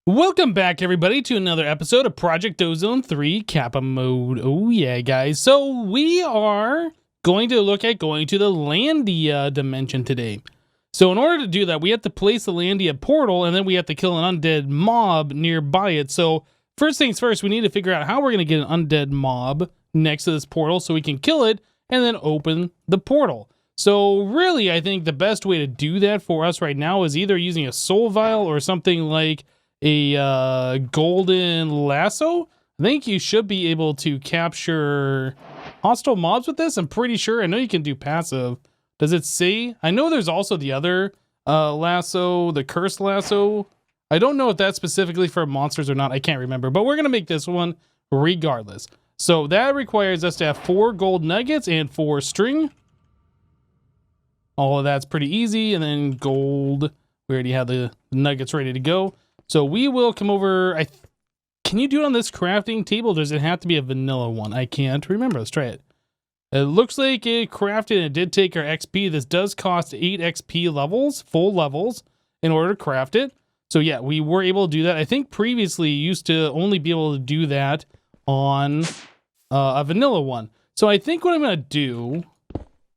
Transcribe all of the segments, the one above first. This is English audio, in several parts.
Welcome back, everybody, to another episode of Project Ozone 3 Kappa mode. Oh, yeah, guys. So we are going to look at going to the Landia dimension today. So in order to do that, we have to place the Landia portal, and then we have to kill an undead mob nearby it. So first things first, we need to figure out how we're going to get an undead mob next to this portal so we can kill it and then open the portal. So really, I think the best way to do that for us right now is either using a soul vial or something like a golden lasso. I think you should be able to capture hostile mobs with this. I'm pretty sure. I know you can do passive. Does it say? I know there's also the other lasso, the cursed lasso. I don't know if that's specifically for monsters or not. I can't remember, but we're going to make this one regardless. So that requires us to have 4 gold nuggets and 4 string. All of that's pretty easy. And then gold. We already have the nuggets ready to go. So we will come over. Can you do it on this crafting table? Does it have to be a vanilla one? I can't remember. Let's try it. It looks like it crafted and it did take our XP. This does cost 8 XP levels, full levels, in order to craft it. So yeah, we were able to do that. I think previously you used to only be able to do that on a vanilla one. So I think what I'm going to do,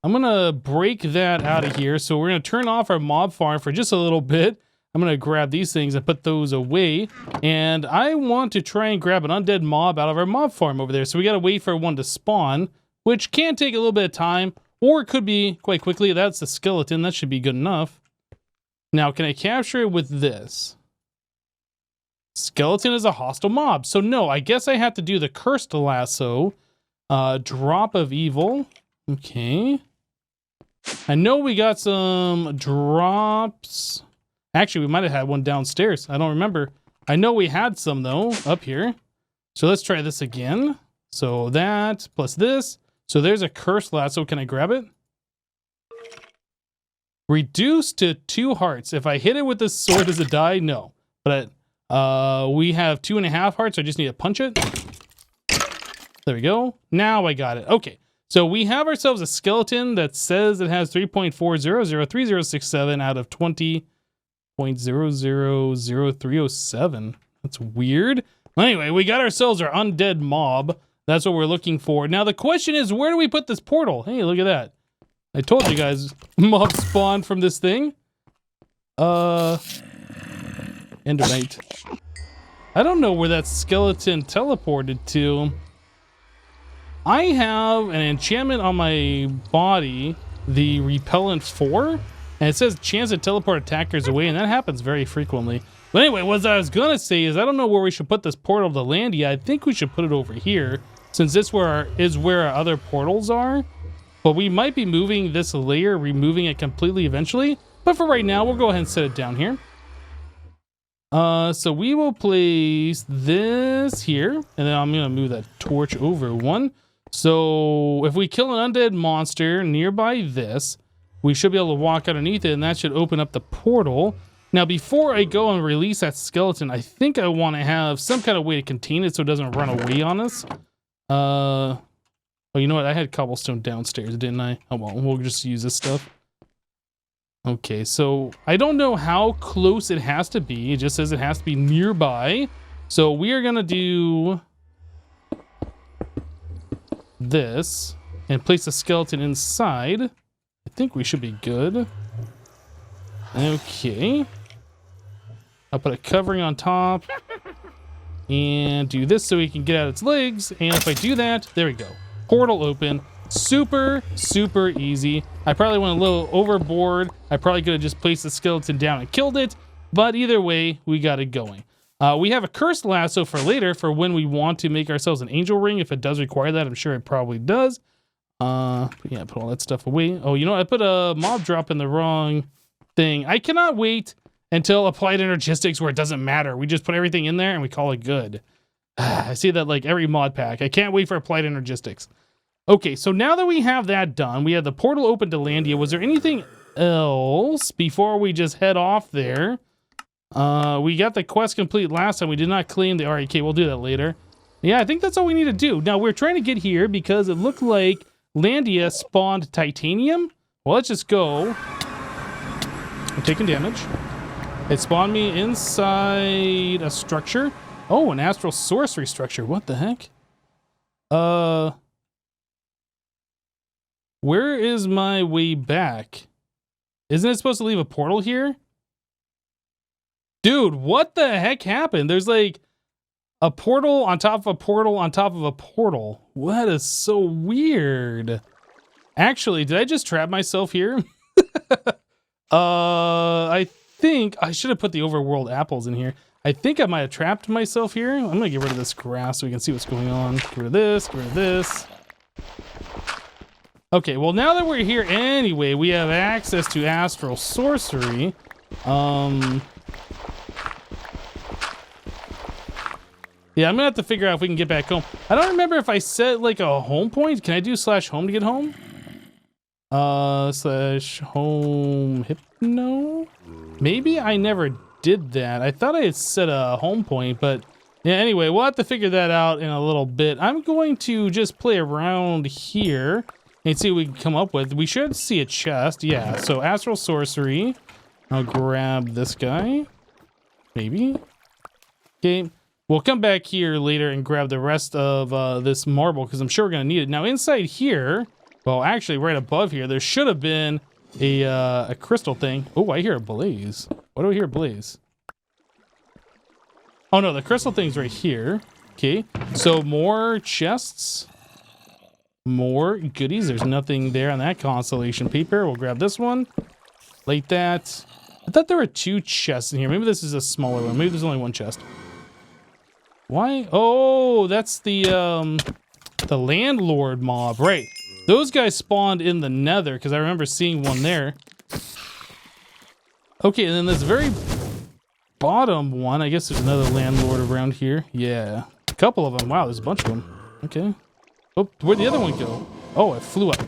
I'm going to break that out of here. So we're going to turn off our mob farm for just a little bit. I'm going to grab these things and put those away. And I want to try and grab an undead mob out of our mob farm over there. So we got to wait for one to spawn, which can take a little bit of time, or it could be quite quickly. That's the skeleton. That should be good enough. Now, can I capture it with this? Skeleton is a hostile mob. So no, I guess I have to do the cursed lasso. Drop of evil. Okay. I know we got some drops. Actually, we might have had one downstairs. I don't remember. I know we had some, though, up here. So let's try this again. So that plus this. So there's a cursed lasso. Can I grab it? Reduce to 2 hearts. If I hit it with this sword, does it die? No. But we have 2.5 hearts. So I just need to punch it. There we go. Now I got it. Okay. So we have ourselves a skeleton that says it has 3.4003067 out of 20. 0.000307. That's weird. Anyway, we got ourselves our undead mob. That's what we're looking for. Now the question is, where do we put this portal? Hey, look at that. I told you guys, mob spawned from this thing. Endermite. I don't know where that skeleton teleported to. I have an enchantment on my body, the repellent 4. And it says chance to teleport attackers away, and that happens very frequently. But anyway, what I was going to say is I don't know where we should put this portal to Landia. I think we should put it over here, since this is where our other portals are. But we might be moving this layer, removing it completely eventually. But for right now, we'll go ahead and set it down here. So we will place this here, and then I'm going to move that torch over one. So if we kill an undead monster nearby this, we should be able to walk underneath it, and that should open up the portal. Now, before I go and release that skeleton, I think I want to have some kind of way to contain it so it doesn't run away on us. Oh, you know what? I had cobblestone downstairs, didn't I? Oh, well, we'll just use this stuff. Okay, so I don't know how close it has to be. It just says it has to be nearby. So we are going to do this and place the skeleton inside. I think we should be good. Okay. I'll put a covering on top and do this so we can get out its legs. And if I do that, there we go. Portal open. Super, super easy. I probably went a little overboard. I probably could have just placed the skeleton down and killed it. But either way, we got it going. We have a cursed lasso for later for when we want to make ourselves an angel ring. If it does require that, I'm sure it probably does. Yeah, put all that stuff away. Oh, you know, I put a mob drop in the wrong thing. I cannot wait until applied energistics where it doesn't matter. We just put everything in there and we call it good. I see that like every mod pack. I can't wait for applied energistics. Okay, so now that we have that done, we have the portal open to Landia. Was there anything else before we just head off there? We got the quest complete last time. We did not claim the REK. We'll do that later. Yeah, I think that's all we need to do. Now, we're trying to get here because it looked like Landia spawned titanium. Well, let's just go. I'm taking damage. It spawned me inside a structure. Oh, an astral sorcery structure. What the heck? Where is my way back? Isn't it supposed to leave a portal here? Dude, what the heck happened? There's like a portal on top of a portal on top of a portal. What is so weird? Actually, did I just trap myself here? I think I should have put the overworld apples in here. I think I might have trapped myself here. I'm gonna get rid of this grass so we can see what's going on. Get rid of this, get rid of this. Okay, well now that we're here anyway, we have access to astral sorcery. Yeah, I'm gonna have to figure out if we can get back home. I don't remember if I set like a home point. Can I do /home to get home? /home hypno? Maybe I never did that. I thought I had set a home point, but yeah, anyway, we'll have to figure that out in a little bit. I'm going to just play around here and see what we can come up with. We should see a chest. Yeah, so astral sorcery. I'll grab this guy. Maybe. Okay. We'll come back here later and grab the rest of this marble because I'm sure we're going to need it. Now inside here, well, actually right above here, there should have been a crystal thing. Oh, I hear a blaze. What do I hear blaze? Oh no, the crystal thing's right here. Okay, so more chests. More goodies. There's nothing there on that constellation paper. We'll grab this one. Like that. I thought there were 2 chests in here. Maybe this is a smaller one. Maybe there's only 1 chest. Why? Oh, that's the landlord mob, right? Those guys spawned in the nether because I remember seeing one there. Okay, and then this very bottom one, I guess there's another landlord around here. Yeah, a couple of them. Wow, there's a bunch of them. Okay. Oh, where'd the other one go? Oh, it flew up.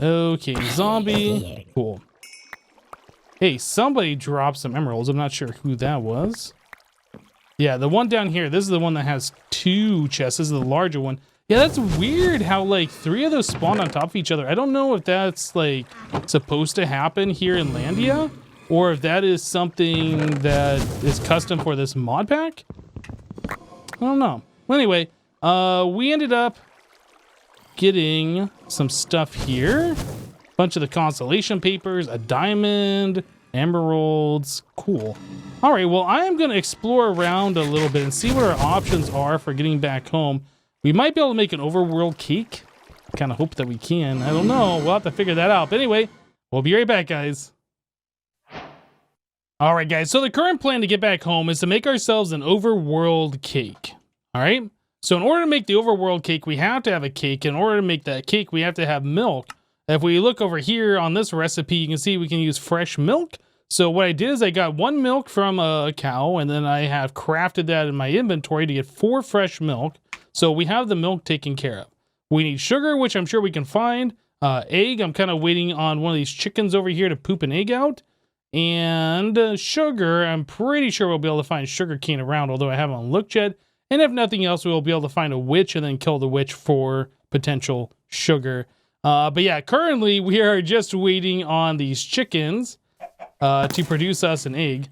Okay, zombie. Cool. Hey, somebody dropped some emeralds. I'm not sure who that was. Yeah, the one down here. This is the one that has 2 chests. This is the larger one. Yeah, that's weird how like 3 of those spawned on top of each other. I don't know if that's like supposed to happen here in Landia or if that is something that is custom for this mod pack. I don't know. Well, anyway, we ended up getting some stuff here. Bunch of the constellation papers, a diamond, emeralds. Cool. All right, well, I am going to explore around a little bit and see what our options are for getting back home. We might be able to make an overworld cake. Kind of hope that we can. I don't know. We'll have to figure that out. But anyway, we'll be right back, guys. All right, guys. So the current plan to get back home is to make ourselves an overworld cake. All right. So in order to make the overworld cake, we have to have a cake. In order to make that cake, we have to have milk. If we look over here on this recipe, you can see we can use fresh milk. So what I did is I got 1 milk from a cow, and then I have crafted that in my inventory to get 4 fresh milk. So we have the milk taken care of. We need sugar, which I'm sure we can find. Egg, I'm kind of waiting on one of these chickens over here to poop an egg out. And sugar, I'm pretty sure we'll be able to find sugar cane around, although I haven't looked yet. And if nothing else, we'll be able to find a witch and then kill the witch for potential sugar. But yeah, currently we are just waiting on these chickens to produce us an egg.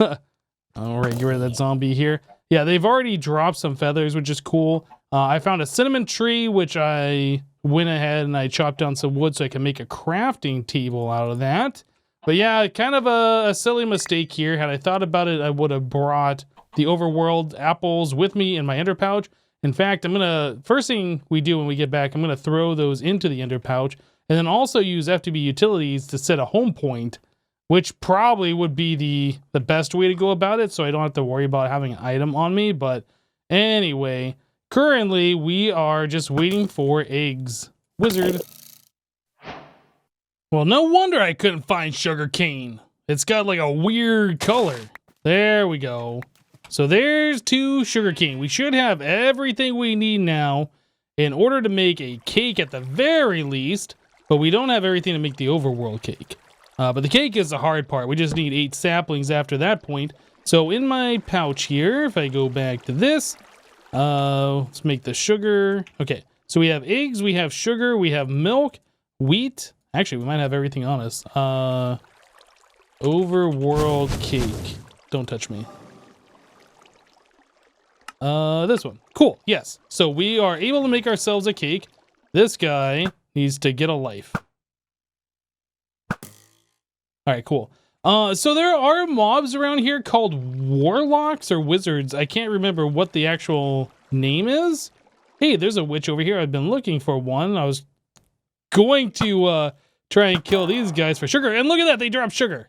All right, get rid of that zombie here. Yeah, they've already dropped some feathers, which is cool. I found a cinnamon tree, which I went ahead and I chopped down some wood so I can make a crafting table out of that. But yeah, kind of a silly mistake here. Had I thought about it, I would have brought the overworld apples with me in my ender pouch. In fact, first thing we do when we get back, I'm gonna throw those into the ender pouch and then also use FTB utilities to set a home point, which probably would be the best way to go about it, so I don't have to worry about having an item on me. But anyway, currently we are just waiting for eggs. Wizard. Well, no wonder I couldn't find sugar cane. It's got like a weird color. There we go. So there's 2 sugar cane. We should have everything we need now in order to make a cake at the very least, but we don't have everything to make the overworld cake. But the cake is the hard part. We just need 8 saplings after that point. So in my pouch here, if I go back to this, let's make the sugar. Okay, So we have eggs, we have sugar, we have milk, wheat. Actually, we might have everything on us. Overworld cake. Don't touch me. This one. Cool. Yes. So we are able to make ourselves a cake. This guy needs to get a life. All right, cool. So there are mobs around here called warlocks or wizards. I can't remember what the actual name is. Hey, there's a witch over here. I've been looking for one. I was going to try and kill these guys for sugar. And look at that, they drop sugar.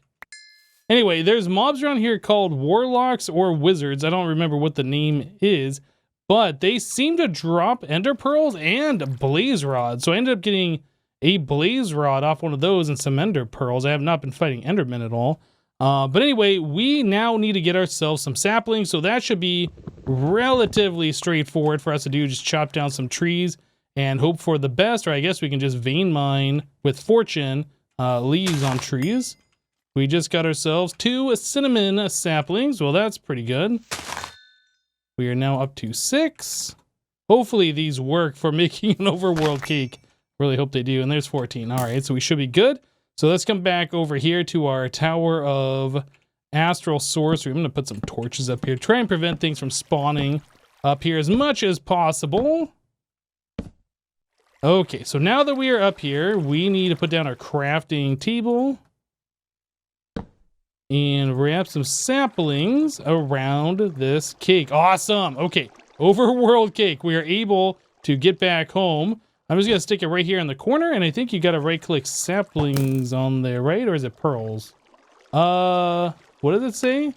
Anyway, there's mobs around here called warlocks or wizards. I don't remember what the name is, but they seem to drop ender pearls and blaze rods. So I ended up getting a blaze rod off one of those and some ender pearls. I have not been fighting endermen at all. But anyway, we now need to get ourselves some saplings. So that should be relatively straightforward for us to do. Just chop down some trees and hope for the best. Or I guess we can just vein mine with fortune leaves on trees. We just got ourselves 2 cinnamon saplings. Well, that's pretty good. We are now up to 6. Hopefully these work for making an overworld cake. Really hope they do. And there's 14. All right, so we should be good. So let's come back over here to our Tower of Astral Sorcery. I'm going to put some torches up here. Try and prevent things from spawning up here as much as possible. Okay, so now that we are up here, we need to put down our crafting table. And wrap some saplings around this cake. Awesome. Okay. Overworld cake. We are able to get back home. I'm just going to stick it right here in the corner. And I think you got to right click saplings on there, right? Or is it pearls? What does it say?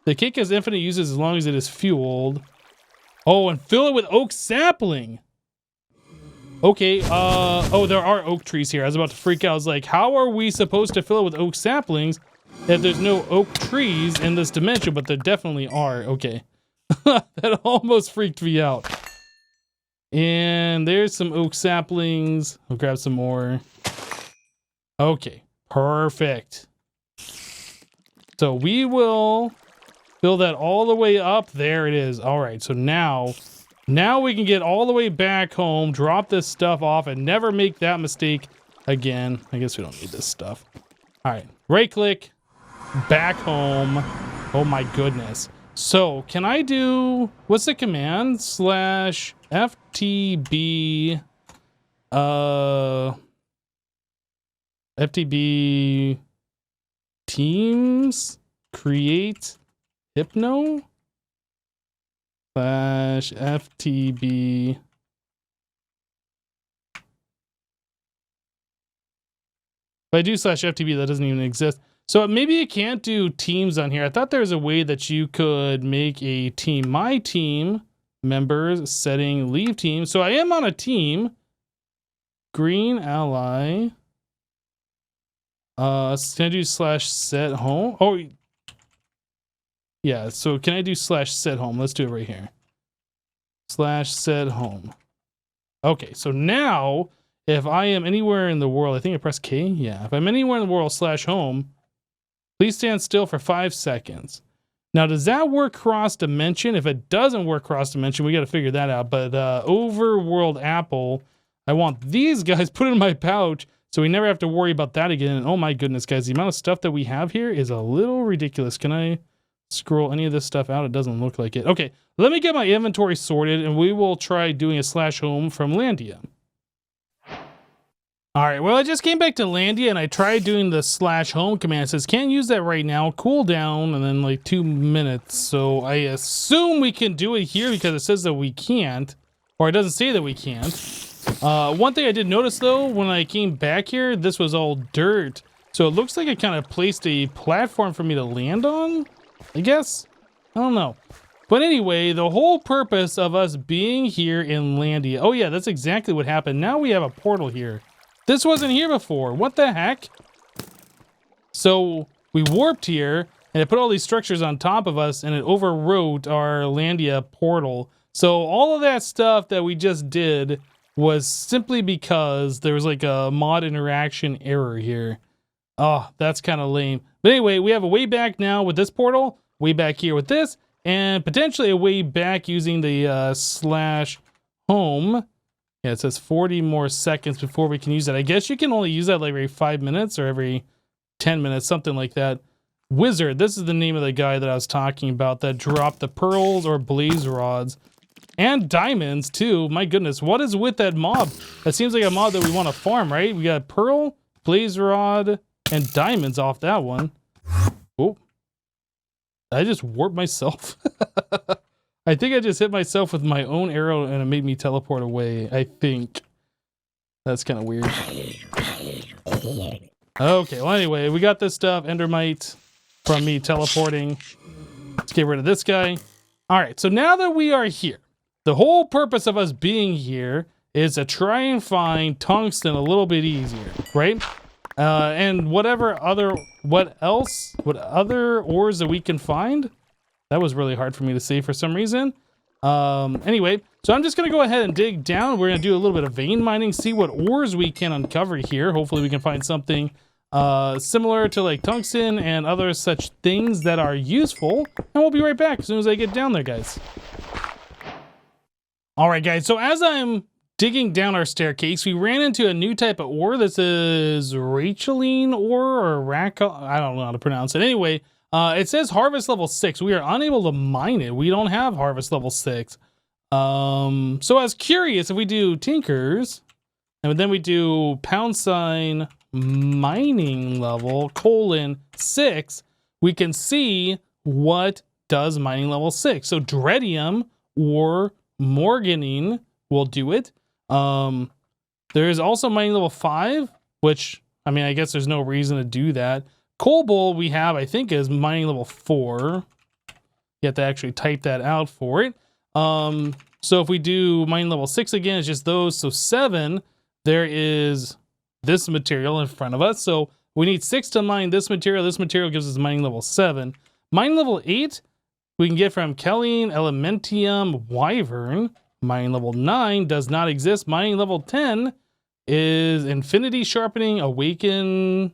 The cake has infinite uses as long as it is fueled. Oh, and fill it with oak sapling. Okay, oh, there are oak trees here. I was about to freak out. I was like, how are we supposed to fill it with oak saplings if there's no oak trees in this dimension? But there definitely are. Okay. That almost freaked me out. And there's some oak saplings. I'll grab some more. Okay, perfect. So we will fill that all the way up. There it is. All right, so now we can get all the way back home, drop this stuff off, and never make that mistake again. I guess we don't need this stuff. All right, right click, back home. Oh my goodness. So can I do, what's the command? /FTB, FTB teams create hypno? /FTB. If I do /FTB, that doesn't even exist. So maybe you can't do teams on here. I thought there was a way that you could make a team. My team members setting leave team. So I am on a team. Green ally. Can I do /set home? Oh, yeah. So can I do /set home? Let's do it right here. /set home. Okay. So now if I am anywhere in the world, I think I press K. Yeah. If I'm anywhere in the world /home, please stand still for 5 seconds. Now, does that work cross dimension? If it doesn't work cross dimension, we got to figure that out. But overworld apple, I want these guys put in my pouch so we never have to worry about that again. And oh my goodness, guys, the amount of stuff that we have here is a little ridiculous. Can I scroll any of this stuff out? It doesn't look like it. Okay, let me get my inventory sorted and we will try doing a /home from Landia. All right, well, I just came back to Landia and I tried doing the /home command. It says, can't use that right now, cool down, and then like 2 minutes. So I assume we can do it here because it says that we can't, or it doesn't say that we can't. One thing I did notice though, when I came back here, this was all dirt. So it looks like it kind of placed a platform for me to land on, I guess. I don't know. But anyway, the whole purpose of us being here in Landia. Oh yeah, that's exactly what happened. Now we have a portal here. This wasn't here before. What the heck? So we warped here and it put all these structures on top of us and it overwrote our Landia portal. So all of that stuff that we just did was simply because there was like a mod interaction error here. Oh, that's kind of lame. But anyway, we have a way back now with this portal, way back here with this, and potentially a way back using the slash home. Yeah, it says 40 more seconds before we can use it. I guess you can only use that like every 5 minutes or every 10 minutes, something like that. Wizard, this is the name of the guy that I was talking about that dropped the pearls or blaze rods. And diamonds, too. My goodness, what is with that mob? That seems like a mob that we want to farm, right? We got pearl, blaze rod, and diamonds off that one. Oh. I just warped myself. I think I just hit myself with my own arrow and it made me teleport away, I think. That's kind of weird. Okay, well anyway, we got this stuff, Endermite, from me teleporting. Let's get rid of this guy. Alright, so now that we are here, the whole purpose of us being here is to try and find tungsten a little bit easier, right? And what other ores that we can find? That was really hard for me to see for some reason. Anyway, so I'm just gonna go ahead and dig down. We're gonna do a little bit of vein mining, see what ores we can uncover here. Hopefully we can find something similar to like tungsten and other such things that are useful. And we'll be right back as soon as I get down there, guys. All right, guys, so as I'm digging down our staircase, we ran into a new type of ore. This is Racheline ore or I don't know how to pronounce it. Anyway, it says harvest level 6. We are unable to mine it. We don't have harvest level 6. So I was curious if we do Tinkers, and then we do # mining level :6, we can see what does mining level 6. So Dredium or Morganine will do it. There is also mining level 5, which, I mean, I guess there's no reason to do that. Cobalt we have, I think, is mining level 4. You have to actually type that out for it. So if we do mining level 6 again, it's just those. So 7, there is this material in front of us. So we need 6 to mine this material. This material gives us mining level 7. Mining level 8, we can get from Kelline Elementium Wyvern. Mining level 9 does not exist. Mining level 10 is Infinity Sharpening, Awaken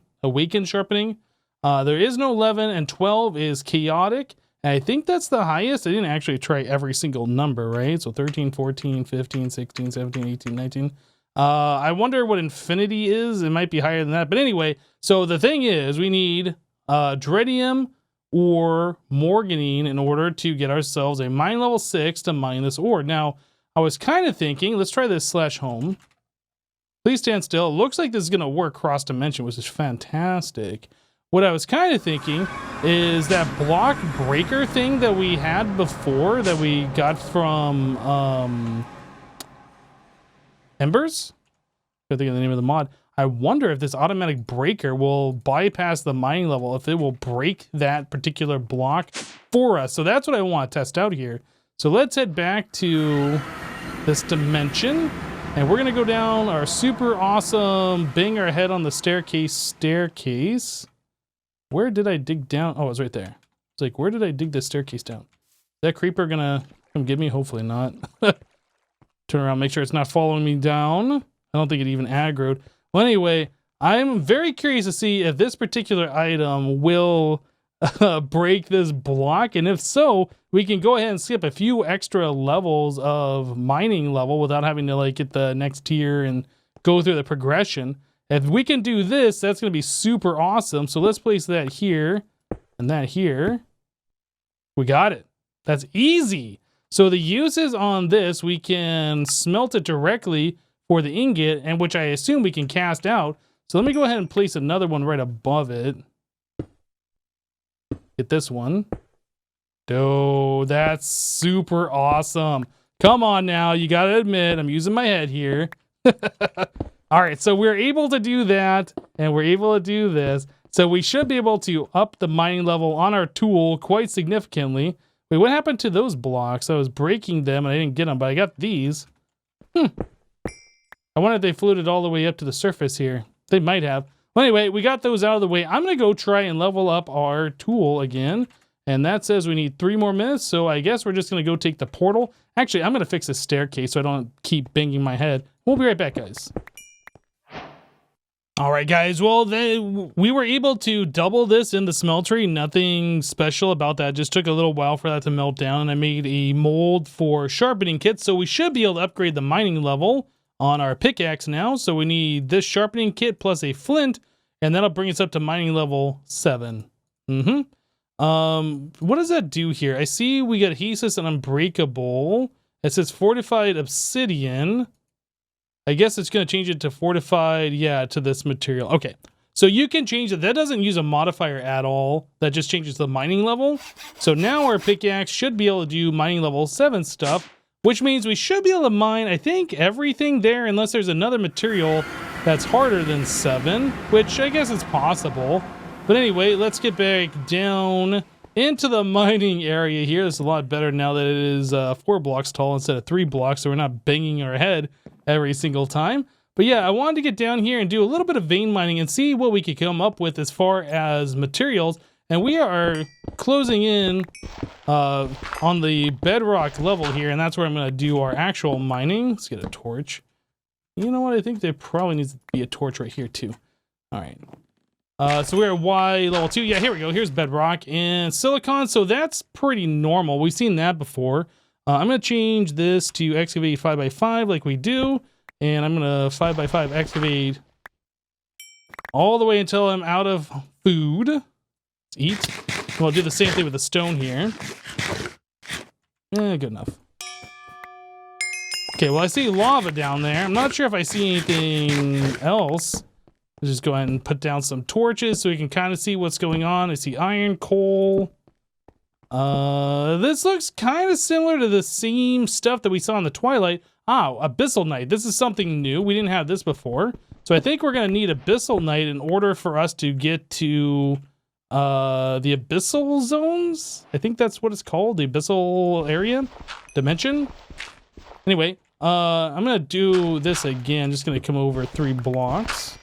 Sharpening. There is no 11, and 12 is Chaotic. And I think that's the highest. I didn't actually try every single number, right? So 13, 14, 15, 16, 17, 18, 19. I wonder what Infinity is. It might be higher than that. But anyway, so the thing is, we need Dredium or Morganine in order to get ourselves a mine level 6 to mine this ore. Now, I was kind of thinking, let's try this /home. Please stand still. It looks like this is going to work cross dimension, which is fantastic. What I was kind of thinking is that block breaker thing that we had before that we got from Embers? I think of the name of the mod. I wonder if this automatic breaker will bypass the mining level, if it will break that particular block for us. So that's what I want to test out here. So let's head back to this dimension, and we're gonna go down our super awesome, bang our head on the staircase. Where did I dig down? Oh, it was right there. It's like, where did I dig this staircase down? Is that creeper gonna come get me? Hopefully not. Turn around, make sure it's not following me down. I don't think it even aggroed. Well, anyway, I'm very curious to see if this particular item will break this block, and if so, we can go ahead and skip a few extra levels of mining level without having to like get the next tier and go through the progression. If we can do this, that's going to be super awesome. So let's place that here and that here. We got it. That's easy. So the uses on this, we can smelt it directly for the ingot, and which I assume we can cast out. So let me go ahead and place another one right above it. Get this one. Oh, that's super awesome. Come on now, you gotta admit, I'm using my head here. All right, so we're able to do that, and we're able to do this. So we should be able to up the mining level on our tool quite significantly. Wait, what happened to those blocks? I was breaking them, and I didn't get them, but I got these. I wonder if they floated all the way up to the surface here. They might have. Well, anyway, we got those out of the way. I'm going to go try and level up our tool again. And that says we need 3 more minutes, so I guess we're just going to go take the portal. Actually, I'm going to fix this staircase so I don't keep banging my head. We'll be right back, guys. All right, guys. Well, we were able to double this in the smeltery. Nothing special about that. Just took a little while for that to melt down. And I made a mold for sharpening kits. So we should be able to upgrade the mining level on our pickaxe now. So we need this sharpening kit plus a flint. And that'll bring us up to mining level 7. What does that do here? I see we got adhesive and unbreakable. It says fortified obsidian. I guess it's going to change it to fortified, yeah, to this material. Okay, so you can change it. That doesn't use a modifier at all. That just changes the mining level. So now our pickaxe should be able to do mining level 7 stuff, which means we should be able to mine, I think, everything there, unless there's another material that's harder than 7, which I guess is possible. But anyway, let's get back down into the mining area here. It's a lot better now that it is 4 blocks tall instead of 3 blocks, so we're not banging our head every single time. But yeah, I wanted to get down here and do a little bit of vein mining and see what we could come up with as far as materials. And we are closing in on the bedrock level here, and that's where I'm going to do our actual mining. Let's get a torch. You know what? I think there probably needs to be a torch right here too. All right. So we're at Y level 2. Yeah, here we go. Here's bedrock and silicon. So that's pretty normal. We've seen that before. I'm going to change this to excavate 5x5 like we do. And I'm going to 5x5 excavate all the way until I'm out of food. Let's eat. And we'll do the same thing with the stone here. Good enough. Okay, well, I see lava down there. I'm not sure if I see anything else. Let's just go ahead and put down some torches so we can kind of see what's going on. I see iron, coal. This looks kind of similar to the same stuff that we saw in the Twilight. Abyssal Night. This is something new. We didn't have this before. So I think we're going to need Abyssal Night in order for us to get to the Abyssal Zones. I think that's what it's called. The Abyssal Area. Dimension. Anyway, I'm going to do this again. Just going to come over 3 blocks.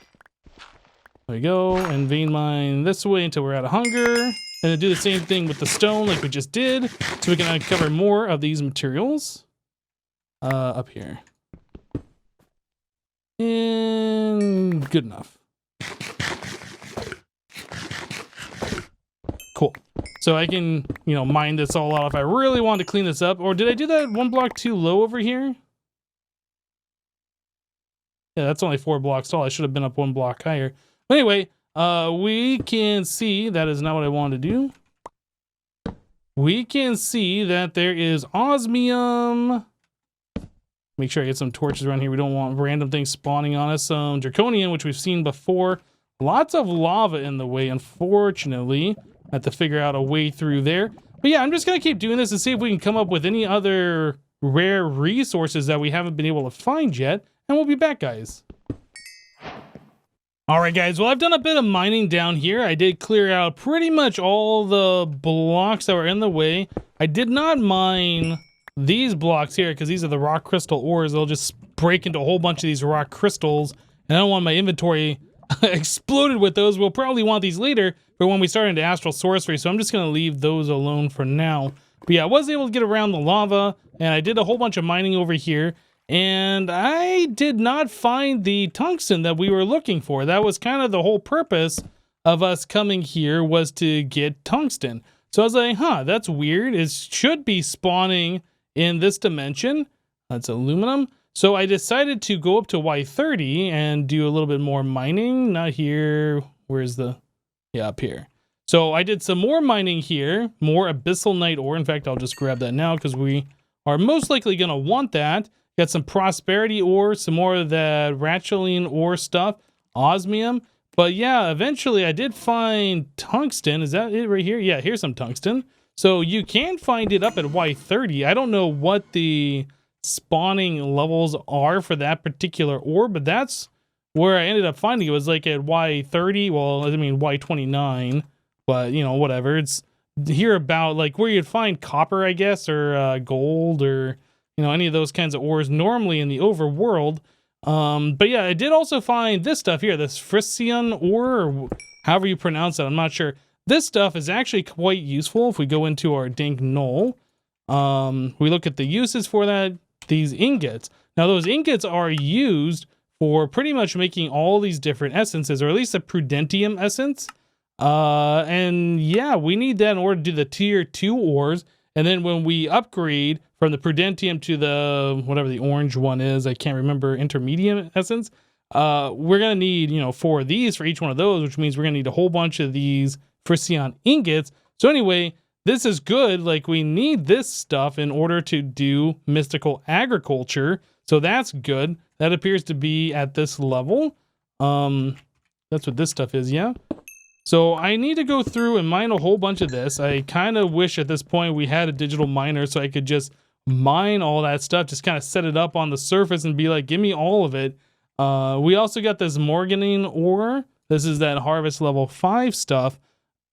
There we go. And vein mine this way until we're out of hunger. And then do the same thing with the stone like we just did. So we can uncover more of these materials. Up here. And good enough. Cool. So I can, mine this all out if I really want to clean this up. Or did I do that 1 block too low over here? Yeah, that's only 4 blocks tall. I should have been up 1 block higher. But anyway, we can see that is not what I wanted to do. We can see that there is osmium. Make sure I get some torches around here. We don't want random things spawning on us. Some draconium, which we've seen before. Lots of lava in the way, unfortunately. I have to figure out a way through there. But yeah, I'm just going to keep doing this and see if we can come up with any other rare resources that we haven't been able to find yet. And we'll be back, guys. Alright guys, well I've done a bit of mining down here. I did clear out pretty much all the blocks that were in the way. I did not mine these blocks here because these are the rock crystal ores. They'll just break into a whole bunch of these rock crystals. And I don't want my inventory exploded with those. We'll probably want these later for when we start into astral sorcery. So I'm just going to leave those alone for now. But yeah, I was able to get around the lava and I did a whole bunch of mining over here. And I did not find the tungsten that we were looking for. That was kind of the whole purpose of us coming here, was to get tungsten. So I was like, that's weird. It should be spawning in this dimension. That's aluminum. So I decided to go up to Y30 and do a little bit more mining. Not here. Where's the... Yeah, up here. So I did some more mining here. More Abyssal Night ore. In fact, I'll just grab that now because we are most likely going to want that. Got some prosperity ore, some more of that ratcheline ore stuff, osmium. But yeah, eventually I did find tungsten. Is that it right here? Yeah, here's some tungsten. So you can find it up at Y30. I don't know what the spawning levels are for that particular ore, but that's where I ended up finding it. It was like at Y30, well, I mean Y29, but whatever. It's here about like where you'd find copper, I guess, or gold, or any of those kinds of ores normally in the overworld. But yeah, I did also find this stuff here, this Frisian ore, or however you pronounce it, I'm not sure. This stuff is actually quite useful if we go into our Dank Knoll. We look at the uses for that, these ingots. Now those ingots are used for pretty much making all these different essences, or at least a prudentium essence. And yeah, we need that in order to do the tier 2 ores. And then when we upgrade from the prudentium to the, whatever the orange one is, I can't remember, intermediate essence, we're going to need, 4 of these for each one of those, which means we're going to need a whole bunch of these Fricyon ingots. So anyway, this is good. Like, we need this stuff in order to do mystical agriculture. So that's good. That appears to be at this level. That's what this stuff is, yeah. So I need to go through and mine a whole bunch of this. I kind of wish at this point we had a digital miner so I could just mine all that stuff, just kind of set it up on the surface and be like, give me all of it. We also got this Morganine ore. This is that harvest level 5 stuff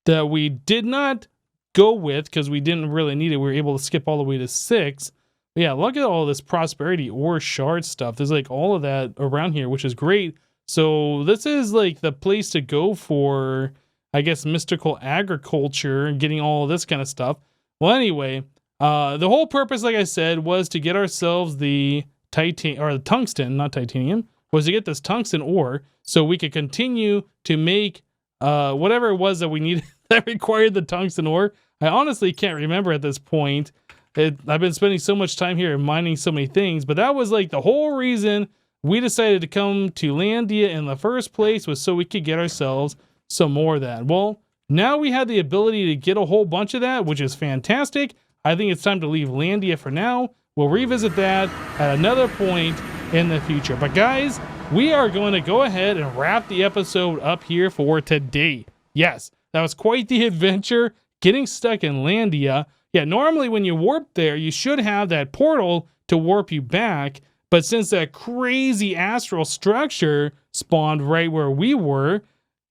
that we did not go with because we didn't really need it. We were able to skip all the way to 6. But yeah, look at all this prosperity ore shard stuff. There's like all of that around here, which is great. So this is like the place to go for, I guess, mystical agriculture and getting all of this kind of stuff. Well, anyway, the whole purpose, like I said, was to get ourselves the tungsten, not titanium, was to get this tungsten ore so we could continue to make whatever it was that we needed that required the tungsten ore. I honestly can't remember at this point. I've been spending so much time here mining so many things, but that was like the whole reason we decided to come to Landia in the first place, was so we could get ourselves some more of that. Well, now we have the ability to get a whole bunch of that, which is fantastic. I think it's time to leave Landia for now. We'll revisit that at another point in the future. But guys, we are going to go ahead and wrap the episode up here for today. Yes, that was quite the adventure, getting stuck in Landia. Yeah, normally when you warp there, you should have that portal to warp you back. But since that crazy astral structure spawned right where we were,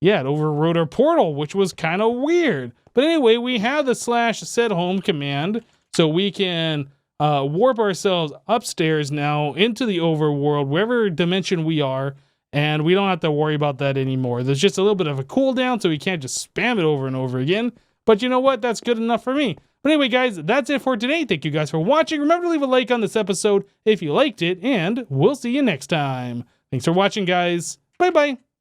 yeah, it overrode our portal, which was kind of weird. But anyway, we have the /set_home command, so we can warp ourselves upstairs now into the overworld, wherever dimension we are, and we don't have to worry about that anymore. There's just a little bit of a cooldown, so we can't just spam it over and over again. But you know what? That's good enough for me. But anyway, guys, that's it for today. Thank you guys for watching. Remember to leave a like on this episode if you liked it, and we'll see you next time. Thanks for watching, guys. Bye-bye.